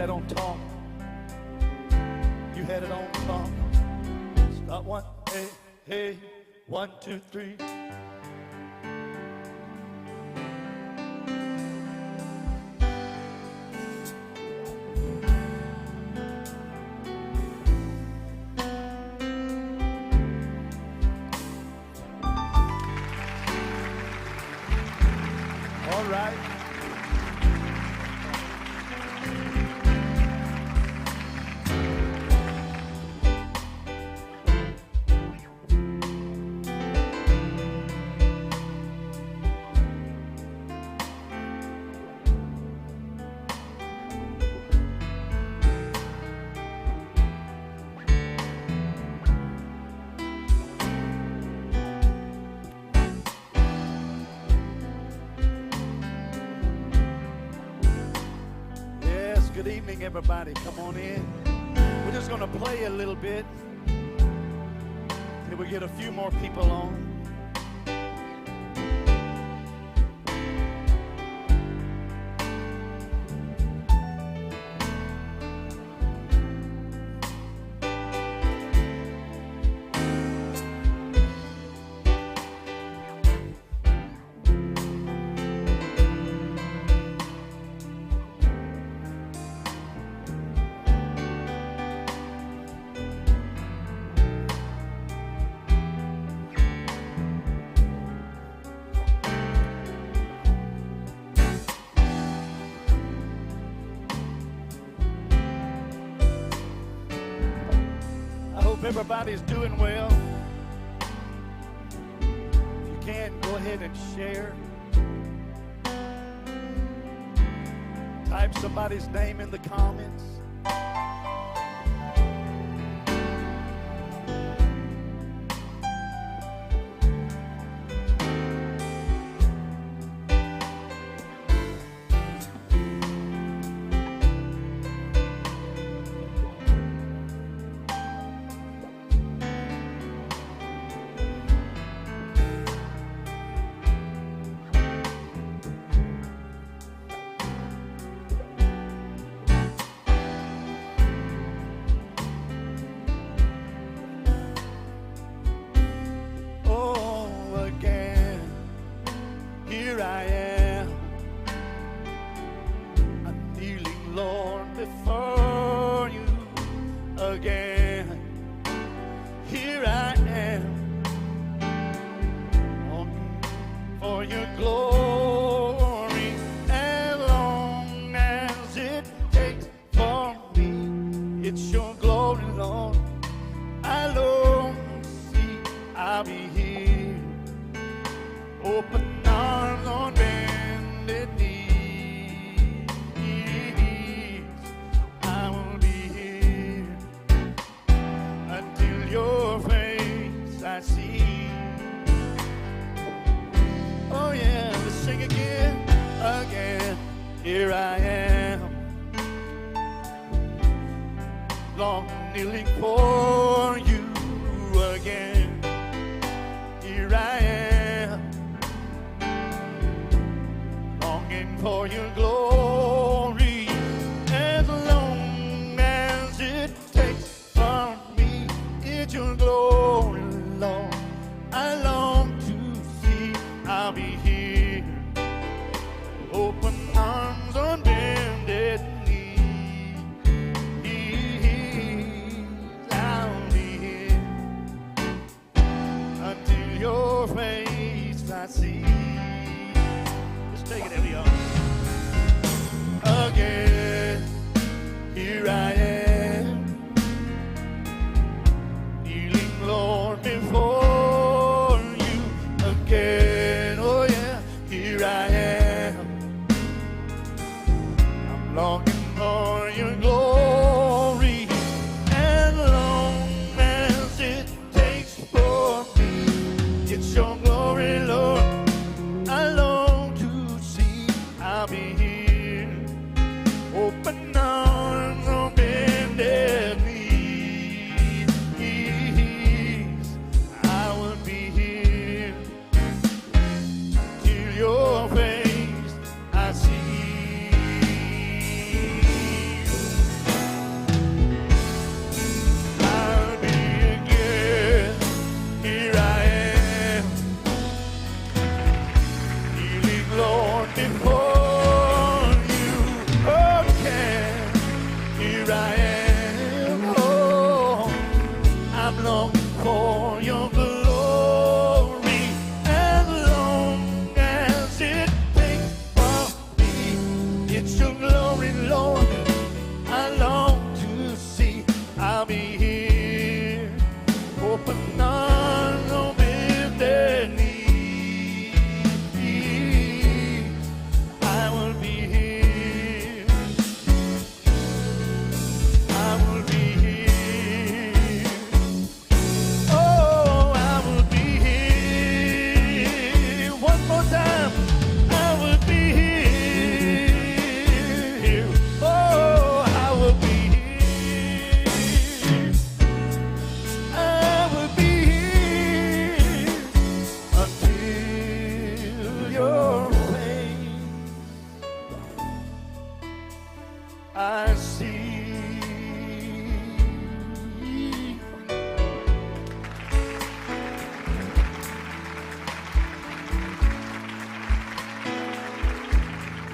that on top? You had it on top. Start one, hey, hey, 1, 2, 3. All right. Good evening, everybody. Come on in. We're just going to play a little bit till we get a few more people on. Everybody's doing well. If you can, go ahead and share. Type somebody's name in the comments. Here I am, long kneeling for you again. Here I am, longing for your glory, as long as it takes from me. It's your glory, Lord, I long to see. I'll be here, open arms on bended knee. I'll be here until your face I see. Let's take it, Ellie, again. Here I am, kneeling, Lord, before you again. Oh yeah, here I am, longing for your glory, as long as it takes for me. It's your glory, Lord, I long to see. I'll be here, open arms on bended knees. I will be here till your face I see.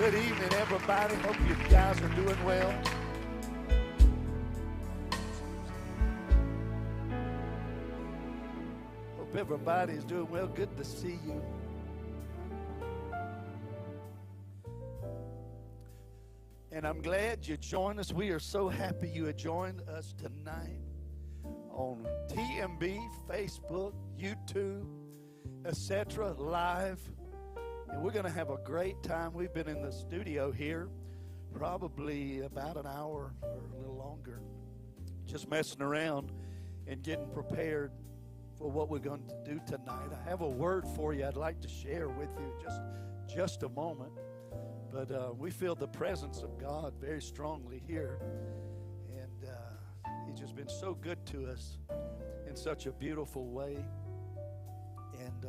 Good evening, everybody. Hope you guys are doing well. Hope everybody's doing well. Good to see you. And I'm glad you joined us. We are so happy you have joined us tonight on TMB, Facebook, YouTube, etc., live. And we're going to have a great time. We've been in the studio here probably about an hour or a little longer, just messing around and getting prepared for what we're going to do tonight. I have a word for you I'd like to share with you just a moment. But we feel the presence of God very strongly here. And He's just been so good to us in such a beautiful way. And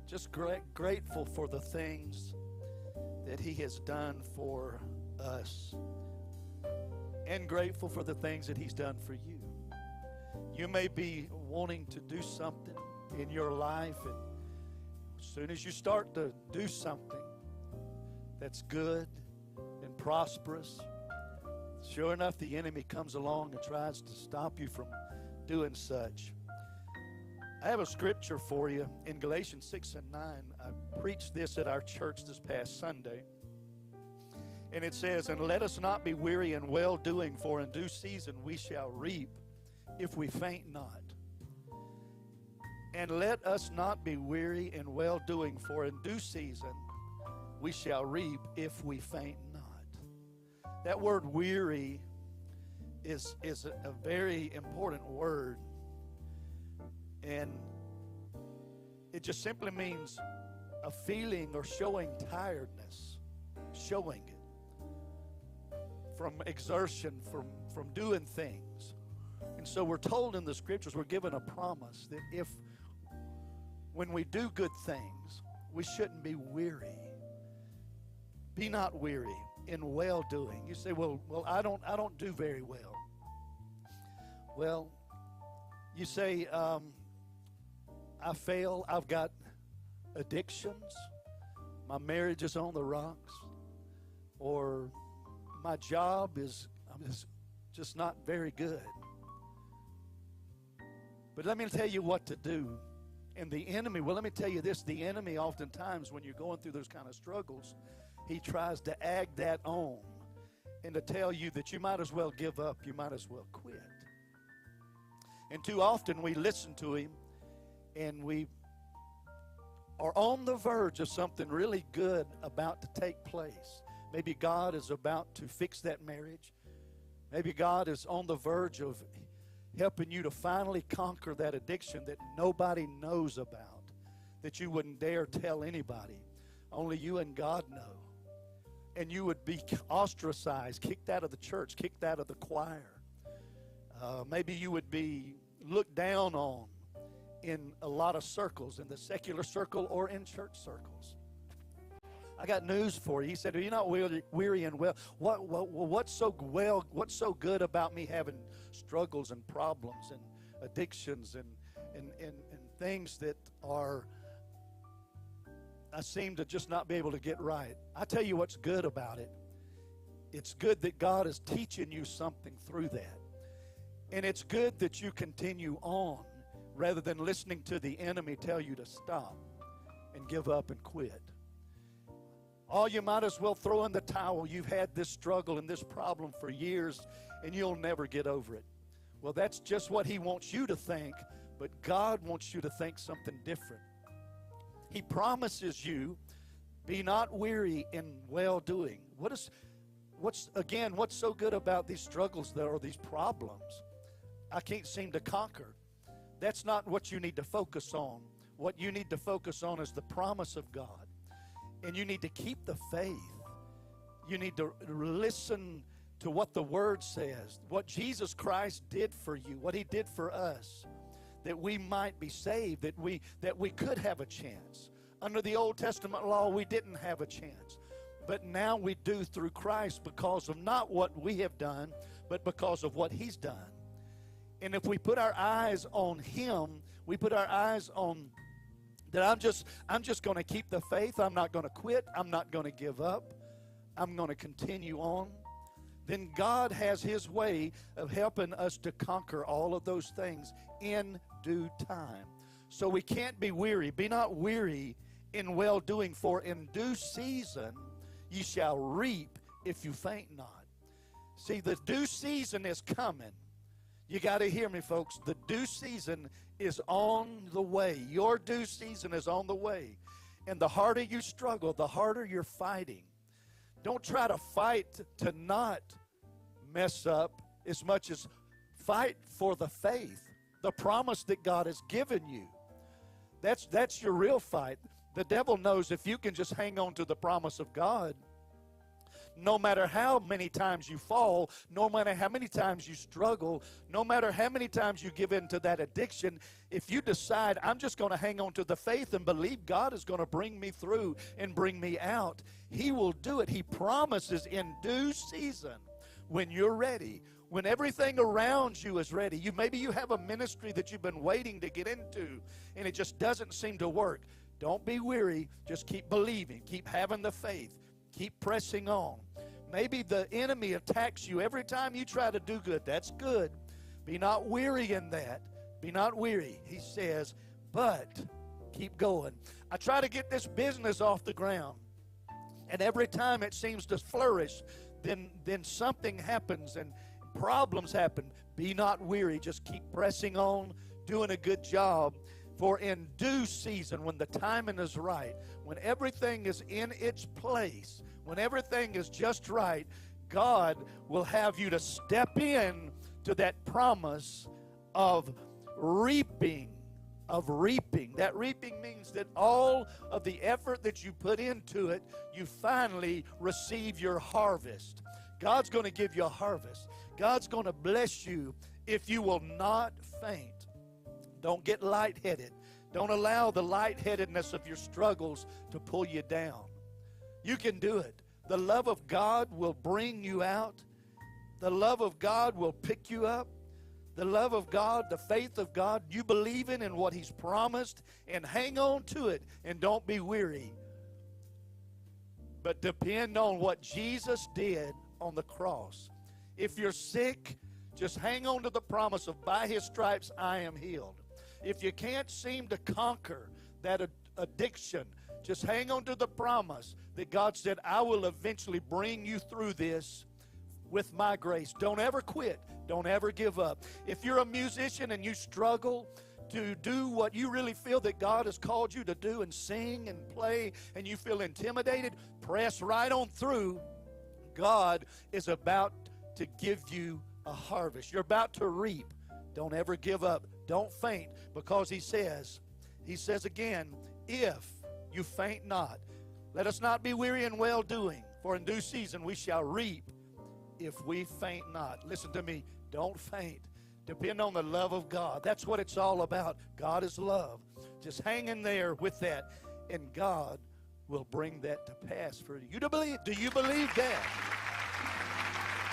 just grateful for the things that He has done for us. And grateful for the things that He's done for you. You may be wanting to do something in your life, and as soon as you start to do something that's good and prosperous, sure enough, the enemy comes along and tries to stop you from doing such. I have a scripture for you in Galatians 6 and 9. I preached this at our church this past Sunday. And it says, "And let us not be weary in well-doing, for in due season we shall reap if we faint not. And let us not be weary in well-doing, for in due season we shall reap if we faint not." That word weary is a very important word. And it just simply means a feeling or showing tiredness, showing it from exertion, from doing things. And so we're told in the scriptures, we're given a promise that when we do good things, we shouldn't be weary. Be not weary in well-doing. You say, well, I don't do very well. Well, you say, I fail. I've got addictions. My marriage is on the rocks. Or my job is just not very good. But let me tell you what to do. And the enemy, well, let me tell you this. The enemy oftentimes, when you're going through those kind of struggles, he tries to egg that on and to tell you that you might as well give up. You might as well quit. And too often we listen to him and we are on the verge of something really good about to take place. Maybe God is about to fix that marriage. Maybe God is on the verge of helping you to finally conquer that addiction that nobody knows about, that you wouldn't dare tell anybody. Only you and God know. And you would be ostracized, kicked out of the church, kicked out of the choir. Maybe you would be looked down on in a lot of circles, in the secular circle or in church circles. I got news for you. He said, "Are you not weary and well? What's so good about me having struggles and problems and addictions and things that I seem to just not be able to get right?" I tell you what's good about it. It's good that God is teaching you something through that. And it's good that you continue on rather than listening to the enemy tell you to stop and give up and quit. Oh, you might as well throw in the towel. You've had this struggle and this problem for years, and you'll never get over it. Well, that's just what he wants you to think, but God wants you to think something different. He promises you, be not weary in well-doing. What's so good about these struggles or these problems I can't seem to conquer? That's not what you need to focus on. What you need to focus on is the promise of God. And you need to keep the faith. You need to listen to what the Word says, what Jesus Christ did for you, what He did for us, that we might be saved, that we could have a chance. Under the Old Testament law, we didn't have a chance. But now we do through Christ because of not what we have done, but because of what He's done. And if we put our eyes on Him, we put our eyes on that I'm just going to keep the faith. I'm not going to quit. I'm not going to give up. I'm going to continue on, then God has His way of helping us to conquer all of those things in due time. So we can't be weary. Be not weary in well-doing, for in due season ye shall reap if you faint not. See, the due season is coming. You got to hear me, folks. The due season is on the way. Your due season is on the way. And the harder you struggle, the harder you're fighting. Don't try to fight to not mess up as much as fight for the faith, the promise that God has given you. That's your real fight. The devil knows if you can just hang on to the promise of God, no matter how many times you fall, no matter how many times you struggle, no matter how many times you give in to that addiction, if you decide, I'm just going to hang on to the faith and believe God is going to bring me through and bring me out, He will do it. He promises in due season, when you're ready, when everything around you is ready. Maybe you have a ministry that you've been waiting to get into, and it just doesn't seem to work. Don't be weary. Just keep believing. Keep having the faith. Keep pressing on. Maybe the enemy attacks you every time you try to do good. That's good. Be not weary in that. Be not weary, He says, but keep going. I try to get this business off the ground, and every time it seems to flourish, then something happens and problems happen. Be not weary. Just keep pressing on, doing a good job. For in due season, when the timing is right, when everything is in its place, when everything is just right, God will have you to step in to that promise of reaping. That reaping means that all of the effort that you put into it, you finally receive your harvest. God's going to give you a harvest. God's going to bless you if you will not faint. Don't get lightheaded. Don't allow the lightheadedness of your struggles to pull you down. You can do it. The love of God will bring you out. The love of God will pick you up. The love of God, the faith of God, you believe in what He's promised, and hang on to it, and don't be weary. But depend on what Jesus did on the cross. If you're sick, just hang on to the promise of by His stripes I am healed. If you can't seem to conquer that addiction, just hang on to the promise that God said, I will eventually bring you through this with my grace. Don't ever quit. Don't ever give up. If you're a musician and you struggle to do what you really feel that God has called you to do and sing and play, and you feel intimidated, press right on through. God is about to give you a harvest. You're about to reap. Don't ever give up. Don't faint, because He says again, if you faint not, let us not be weary in well-doing, for in due season we shall reap if we faint not. Listen to me. Don't faint. Depend on the love of God. That's what it's all about. God is love. Just hang in there with that, and God will bring that to pass for you to believe. Do you believe that?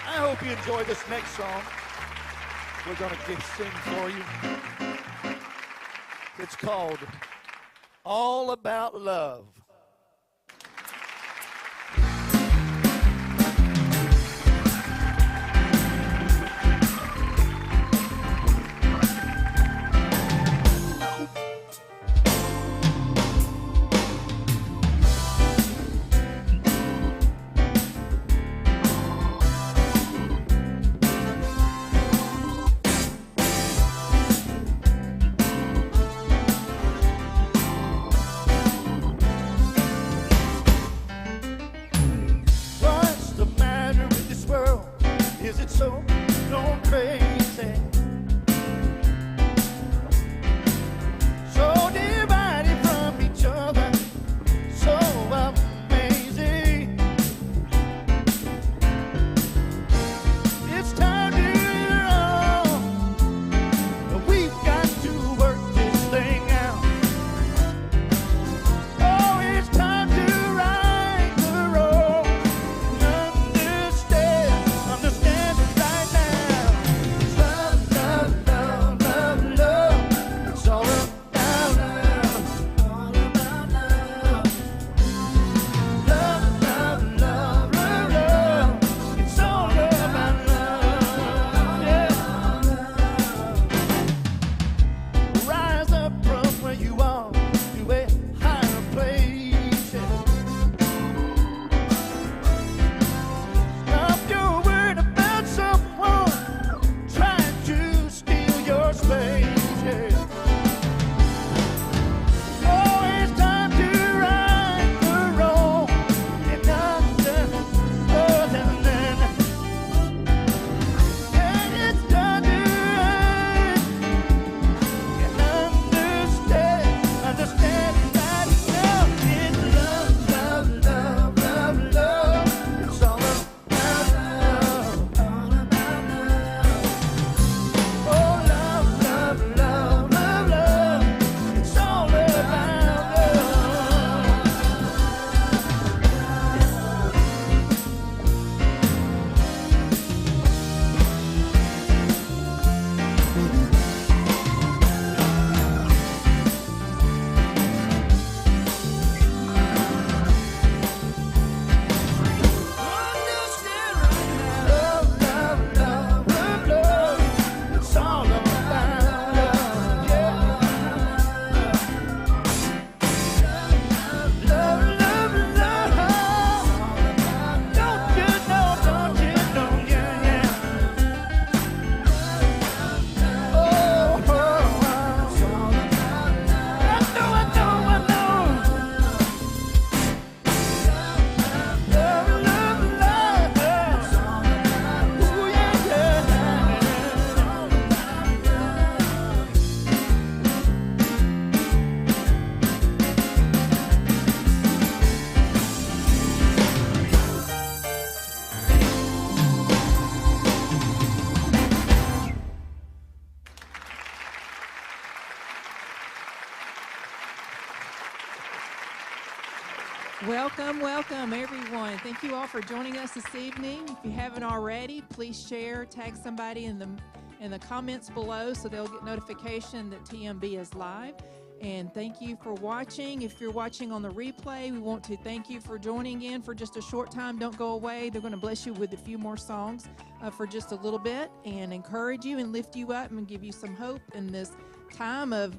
I hope you enjoy this next song. We're going to sing for you. It's called All About Love. Understand it right Welcome, welcome, everyone. Thank you all for joining us this evening. If you haven't already, please share, tag somebody in the comments below so they'll get notification that TMB is live. And thank you for watching. If you're watching on the replay, we want to thank you for joining in for just a short time. Don't go away. They're going to bless you with a few more songs for just a little bit and encourage you and lift you up and give you some hope in this time of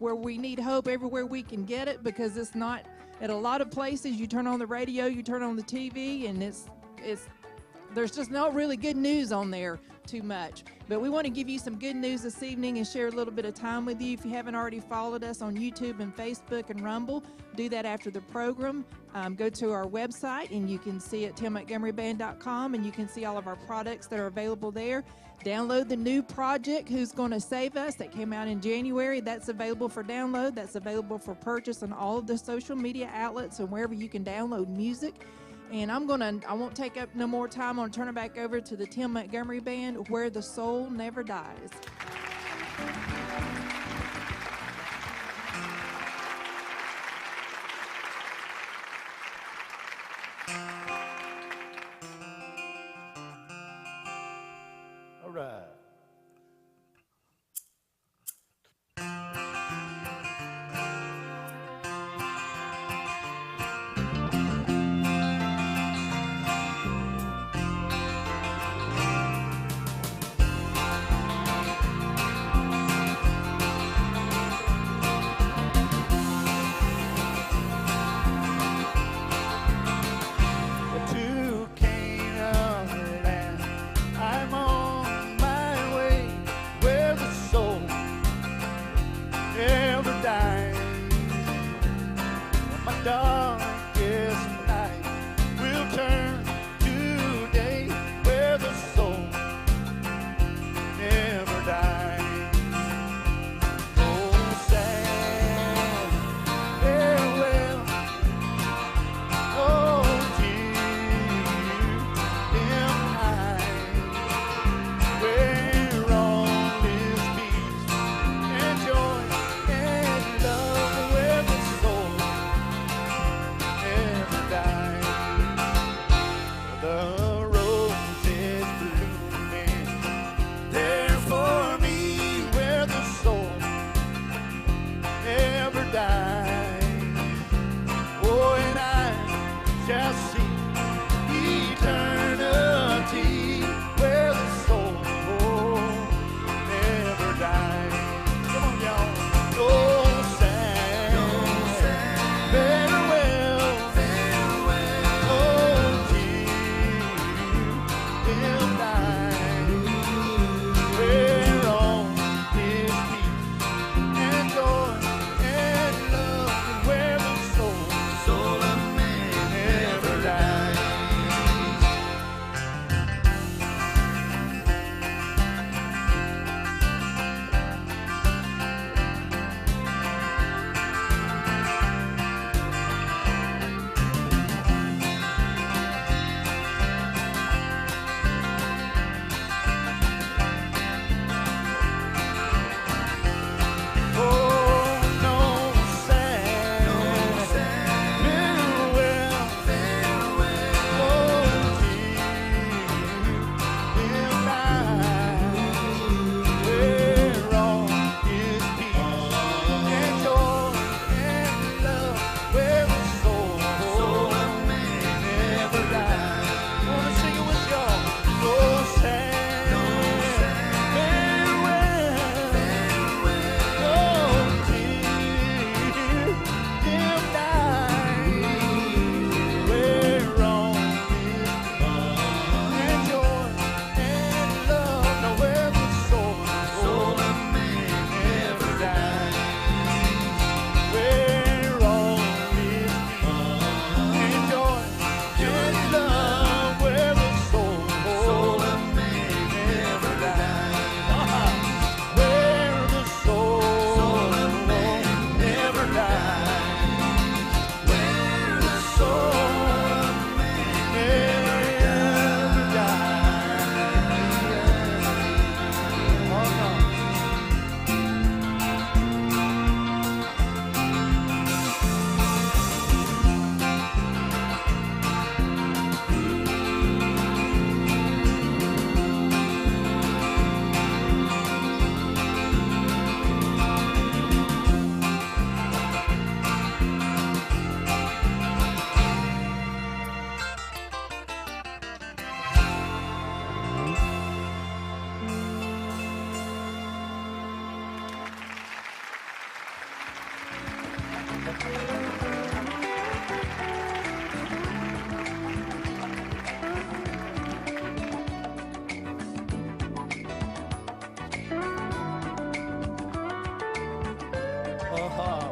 where we need hope everywhere we can get it, because it's not at a lot of places. You turn on the radio, you turn on the TV, and there's just not really good news on there too much. But we want to give you some good news this evening and share a little bit of time with you. If you haven't already followed us on YouTube and Facebook and Rumble, do that after the program. Go to our website, and you can see at timmontgomeryband.com, and you can see all of our products that are available there. Download the new project, Who's Gonna Save Us, that came out in January. That's available for download. That's available for purchase on all of the social media outlets and wherever you can download music. And I won't take up no more time. I'm going to turn it back over to the Tim Montgomery Band, Where the Soul Never Dies. All right.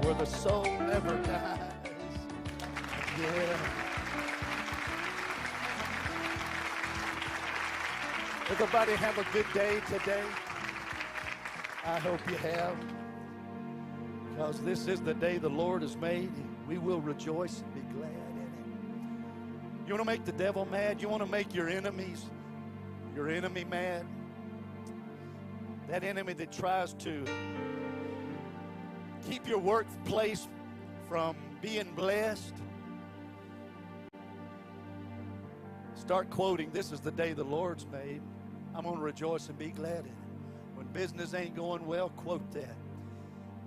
Where the soul never dies. Yeah. Everybody have a good day today. I hope you have. Because this is the day the Lord has made. We will rejoice and be glad in it. You want to make the devil mad? You want to make your enemy mad? That enemy that tries to keep your workplace from being blessed. Start quoting, "This is the day the Lord's made. I'm going to rejoice and be glad in it." When business ain't going well, quote that.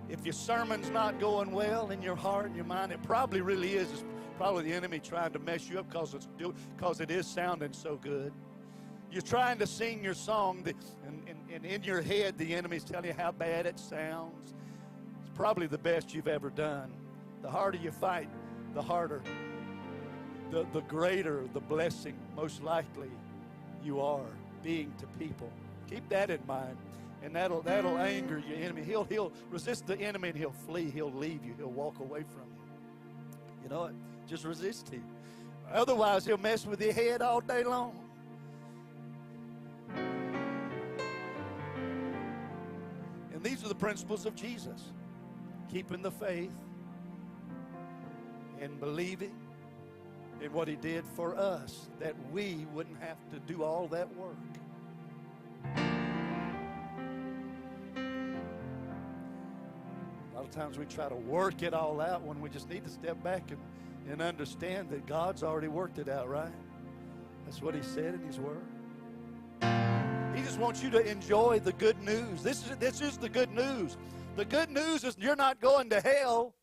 If your sermon's not going well in your heart and your mind, it probably really is. It's probably the enemy trying to mess you up because it is sounding so good. You're trying to sing your song, and in your head, the enemy's telling you how bad it sounds. Probably the best you've ever done. The harder you fight, the harder, the greater the blessing most likely you are being to people. Keep that in mind, and that'll anger your enemy. He'll resist the enemy and he'll flee. He'll leave you. He'll walk away from you. You know what? Just resist him. Otherwise, he'll mess with your head all day long. And these are the principles of Jesus. Keeping the faith and believing in what he did for us, that we wouldn't have to do all that work. A lot of times we try to work it all out when we just need to step back and understand that God's already worked it out, right? That's what he said in his word. He just wants you to enjoy the good news. This is the good news. The good news is you're not going to hell.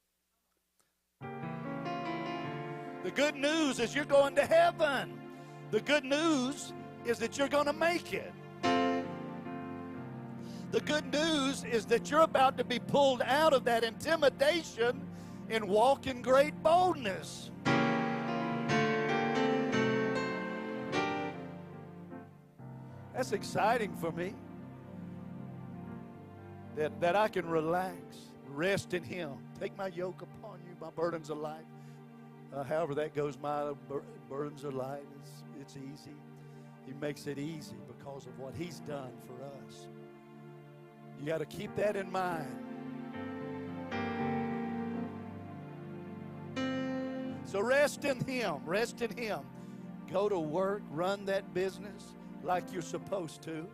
The good news is you're going to heaven. The good news is that you're going to make it. The good news is that you're about to be pulled out of that intimidation and walk in great boldness. That's exciting for me. That I can relax, rest in him. Take my yoke upon you, my burdens are light. However that goes, my burdens are light. It's easy. He makes it easy because of what he's done for us. You got to keep that in mind. So rest in him. Rest in him. Go to work, run that business like you're supposed to.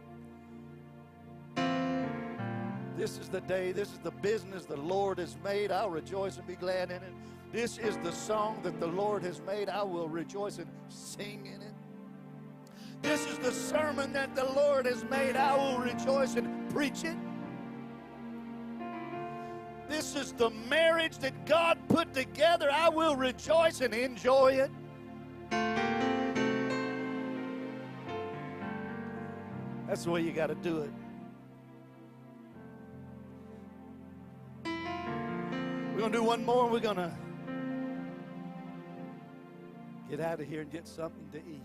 This is the day, this is the business the Lord has made. I'll rejoice and be glad in it. This is the song that the Lord has made. I will rejoice and sing in it. This is the sermon that the Lord has made. I will rejoice and preach it. This is the marriage that God put together. I will rejoice and enjoy it. That's the way you got to do it. We're going to do one more. We're going to get out of here and get something to eat.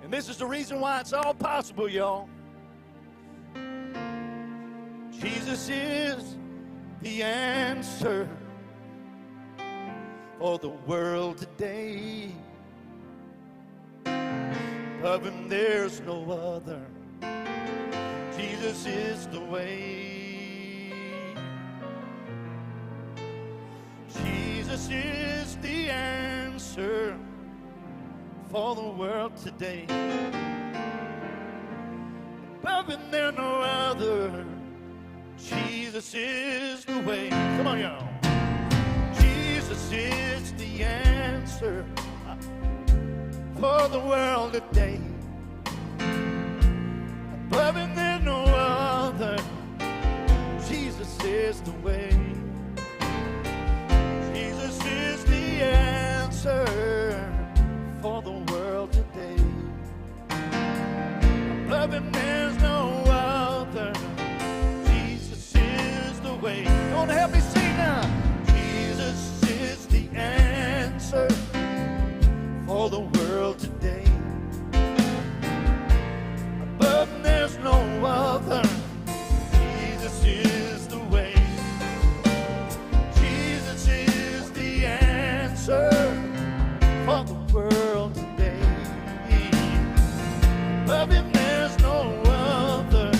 And this is the reason why it's all possible, y'all. Jesus is the answer for the world today. Of him there's no other. Jesus is the way. Jesus is the answer for the world today. Above him there's no other. Jesus is the way. Come on, y'all. Jesus is the answer for the world today. Above him there's no other. Jesus is the way. Jesus is the answer for the world today. Above him there's no other. Jesus is the way. Come on, help me sing now. Jesus is the answer for the world today. But there's no other. Jesus is the way. Jesus is the answer for the world today. Above him there's no other.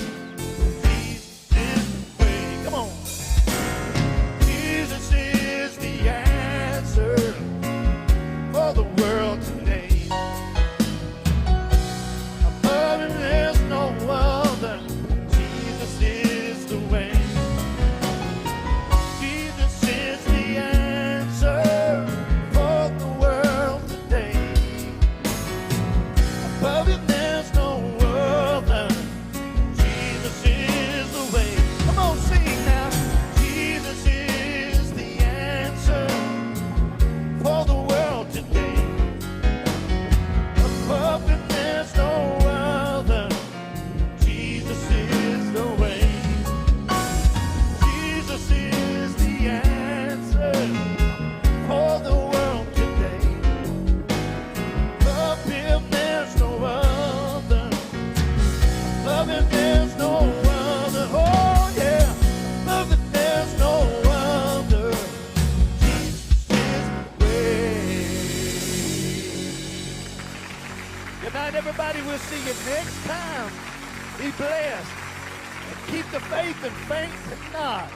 Jesus is the way. Come on. Jesus is the answer for the world today. Above him there's no other. Jesus is the way. Jesus is the answer for the world today. Above him there's no other. Jesus is the way. Come on, sing now. Jesus is the answer for the world today. Above him there's no other. Jesus is the way. Jesus is the answer for the world today. Above him there's no other. Above him there's no other. Oh yeah. Above him there's no other. Jesus is the way. Good night, everybody. We'll see you next time. Be blessed. And keep the faith and faint not.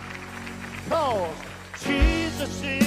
Cause Jesus is